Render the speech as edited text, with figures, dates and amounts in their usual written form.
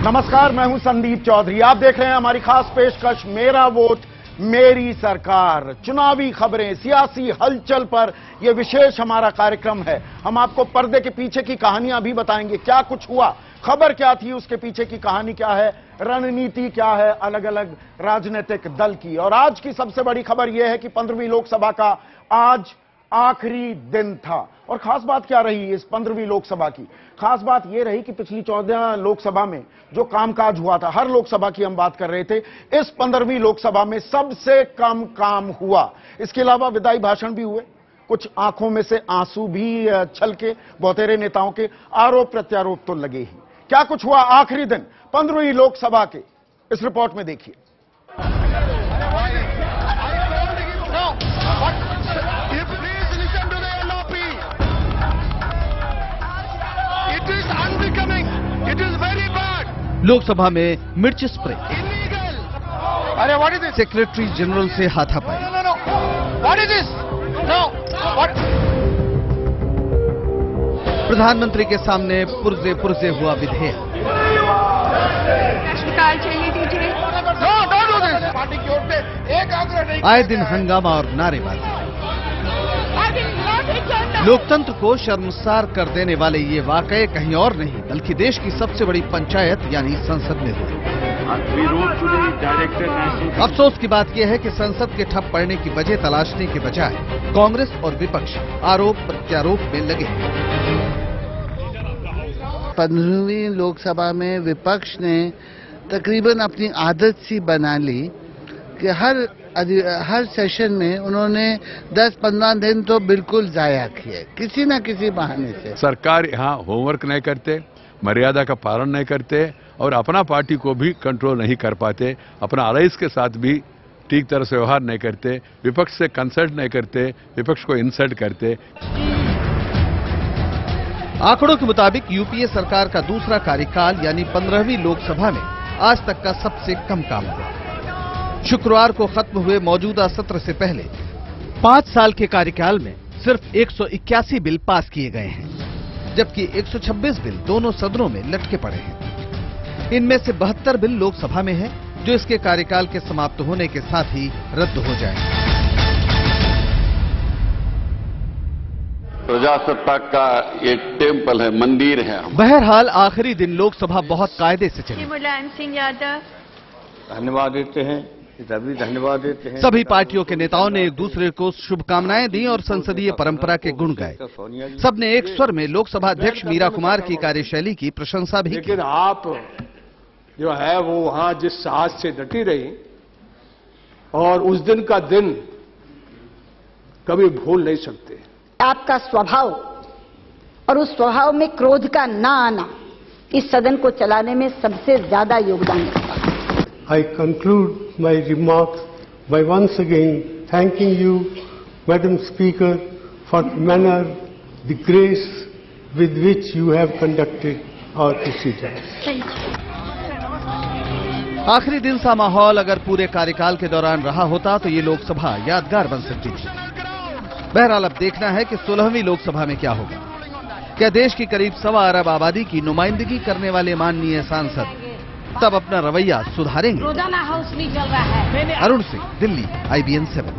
नमस्कार, मैं हूं संदीप चौधरी। आप देख रहे हैं हमारी खास पेशकश मेरा वोट मेरी सरकार। चुनावी खबरें, सियासी हलचल पर यह विशेष हमारा कार्यक्रम है। हम आपको पर्दे के पीछे की कहानियां भी बताएंगे। क्या कुछ हुआ, खबर क्या थी, उसके पीछे की कहानी क्या है, रणनीति क्या है अलग अलग राजनीतिक दल की। और आज की सबसे बड़ी खबर यह है कि 15वीं लोकसभा का आज आखिरी दिन था। और खास बात क्या रही इस 15वीं लोकसभा की? खास बात यह रही कि पिछली 14 लोकसभा में जो कामकाज हुआ था, हर लोकसभा की हम बात कर रहे थे, इस 15वीं लोकसभा में सबसे कम काम हुआ। इसके अलावा विदाई भाषण भी हुए, कुछ आंखों में से आंसू भी छलके, बहुतेरे नेताओं के आरोप प्रत्यारोप तो लगे ही। क्या कुछ हुआ आखिरी दिन 15वीं लोकसभा के, इस रिपोर्ट में देखिए। लोकसभा में मिर्च स्प्रे, अरे what is this? Secretary general से हाथापाई, what is this? Know what? प्रधानमंत्री के सामने पुर्जे पुर्जे हुआ विधेयक। अस्पताल चाहिए दीजिए। No don't do this. Party की ओर से एक आग्रह नहीं। आए दिन हंगामा और नारेबाजी। लोकतंत्र को शर्मसार कर देने वाले ये वाकये कहीं और नहीं बल्कि देश की सबसे बड़ी पंचायत यानी संसद में हुए। अफसोस की बात यह है कि संसद के ठप पड़ने की वजह तलाशने के बजाय कांग्रेस और विपक्ष आरोप प्रत्यारोप में लगे। 15वीं लोकसभा में विपक्ष ने तकरीबन अपनी आदत सी बना ली कि हर सेशन में उन्होंने 10-15 दिन तो बिल्कुल जाया किए किसी न किसी बहाने से। सरकार यहाँ होमवर्क नहीं करते, मर्यादा का पालन नहीं करते और अपना पार्टी को भी कंट्रोल नहीं कर पाते, अपना अलायंस के साथ भी ठीक तरह से व्यवहार नहीं करते, विपक्ष से कंसल्ट नहीं करते, विपक्ष को इंसल्ट करते। आंकड़ों के मुताबिक यूपीए सरकार का दूसरा कार्यकाल यानी 15वीं लोकसभा में आज तक का सबसे कम काम हुआ। शुक्रवार को खत्म हुए मौजूदा सत्र से पहले 5 साल के कार्यकाल में सिर्फ 181 बिल पास किए गए हैं, जबकि 126 बिल दोनों सदनों में लटके पड़े हैं। इनमें से 72 बिल लोकसभा में है, जो इसके कार्यकाल के समाप्त होने के साथ ही रद्द हो जाएंगे। प्रजासत्ताक का ये टेम्पल है, मंदिर है। बहरहाल आखिरी दिन लोकसभा बहुत कायदे से चली। मुलायम सिंह यादव धन्यवाद देते हैं, सभी धन्यवाद देते हैं। सभी पार्टियों के नेताओं ने एक दूसरे को शुभकामनाएं दी और संसदीय परंपरा के गुण गाए। सबने एक स्वर में लोकसभा अध्यक्ष मीरा कुमार की कार्यशैली की प्रशंसा भी की। लेकिन आप जो है वो वहां जिस साहस से डटी रही और उस दिन का दिन कभी भूल नहीं सकते। आपका स्वभाव और उस स्वभाव में क्रोध का ना आना इस सदन को चलाने में सबसे ज्यादा योगदान है। I conclude my remarks by once again thanking you, Madam Speaker, for the manner, the grace with which you have conducted our proceedings. आखिरी दिन सा माहौल अगर पूरे कार्यकाल के दौरान रहा होता तो ये लोकसभा यादगार बन सकती थी। बहरहाल अब देखना है कि 16वीं लोकसभा में क्या होगा। क्या देश की करीब 1.25 अरब आबादी की नुमाइंदगी करने वाले माननीय सांसद तब अपना रवैया सुधारेंगे? रोजाना हाउस नहीं चल रहा है। अरुण सिंह, दिल्ली, IBN 7।